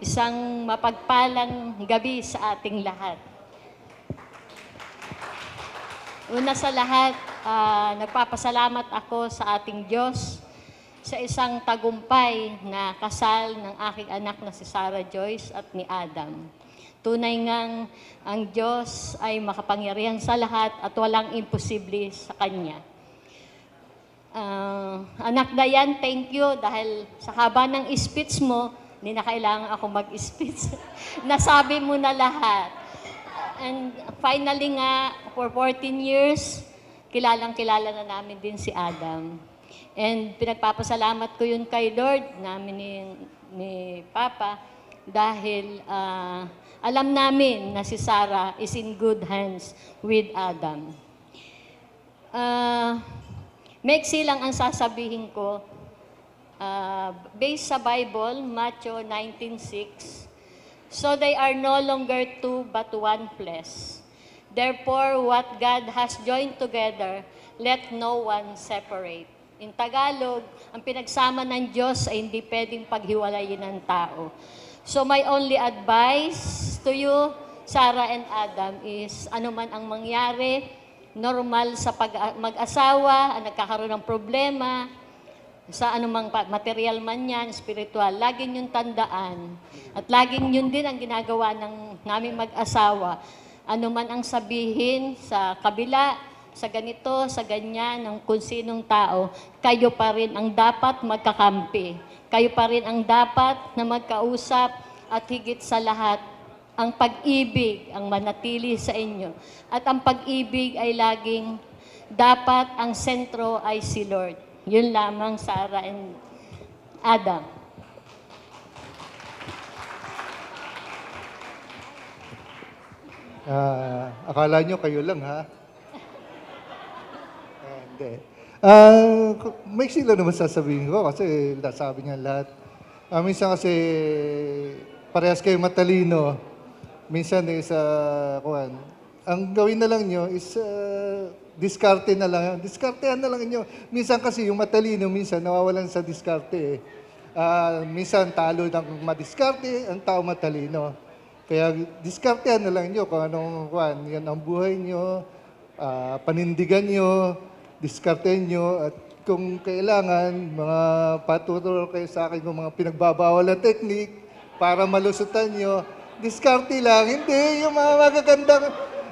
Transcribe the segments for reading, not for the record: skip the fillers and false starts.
Isang mapagpalang gabi sa ating lahat. Una sa lahat, nagpapasalamat ako sa ating Diyos sa isang tagumpay na kasal ng aking anak na si Sarah Joyce at ni Adam. Tunay ngang ang Diyos ay makapangyarihan sa lahat at walang imposible sa Kanya. Anak Dayan, thank you dahil sa haba ng speech mo, hindi na kailangan ako mag-speech. Nasabi mo na lahat. And finally nga, for 14 years, kilalang-kilala na namin din si Adam. And pinagpapasalamat ko yun kay Lord, namin ni Papa, dahil alam namin na si Sarah is in good hands with Adam. Maiksi lang ang sasabihin ko. Based sa Bible, Matthew 19:6, so they are no longer two but one flesh. Therefore, what God has joined together, let no one separate. In Tagalog, ang pinagsama ng Diyos ay hindi pwedeng paghiwalayin ng tao. So my only advice to you, Sarah and Adam, is anuman ang mangyari, normal sa mag-asawa, nagkakaroon ng problema, sa anumang material man yan, spiritual, laging yung tandaan. At laging yun din ang ginagawa ng namin mag-asawa. Ano man ang sabihin sa kabila, sa ganito, sa ganyan, ng kung sinong tao, kayo pa rin ang dapat magkakampi. Kayo pa rin ang dapat na magkausap at higit sa lahat, ang pag-ibig ang manatili sa inyo. At ang pag-ibig ay laging dapat ang sentro ay si Lord. Yun lamang, Sarah and Adam. Akala nyo kayo lang, ha? Hindi. May sila naman sasabihin ko kasi sabi niya lahat. Minsan kasi parehas kayo matalino. Minsan ang gawin na lang nyo is diskarte na lang. Diskartehan na lang nyo. Minsan kasi yung matalino, minsan nawawalan sa diskarte. Minsan talo ng madiskarte, ang tao matalino. Kaya diskartehan na lang nyo kung anong yan ang buhay nyo, panindigan nyo, diskartehan nyo, at kung kailangan, mga patuturo kayo sa akin kung mga pinagbabawal na technique para malusutan nyo, diskarte lang. Hindi, yung mga magagandang,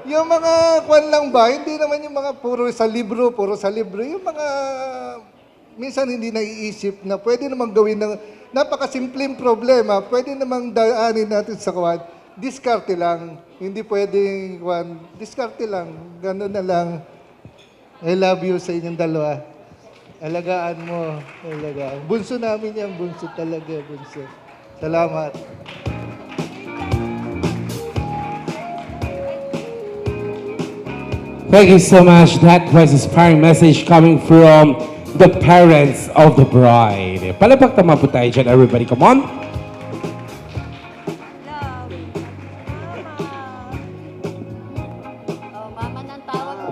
yung mga kwan lang ba, hindi naman yung mga puro sa libro. Yung mga, minsan hindi naiisip na pwede namang gawin ng napakasimpleng problema, pwede namang daanin natin sa kwan. Diskarte lang. Hindi pwedeng kwan. Diskarte lang. Ganun na lang. I love you sa inyong dalawa. Alagaan mo. Alagaan. Bunso namin yan. Bunso talaga. Bunso. Salamat. Thank you so much. That was a inspiring message coming from the parents of the bride. Palabak naman po tayo dyan, everybody. Come on.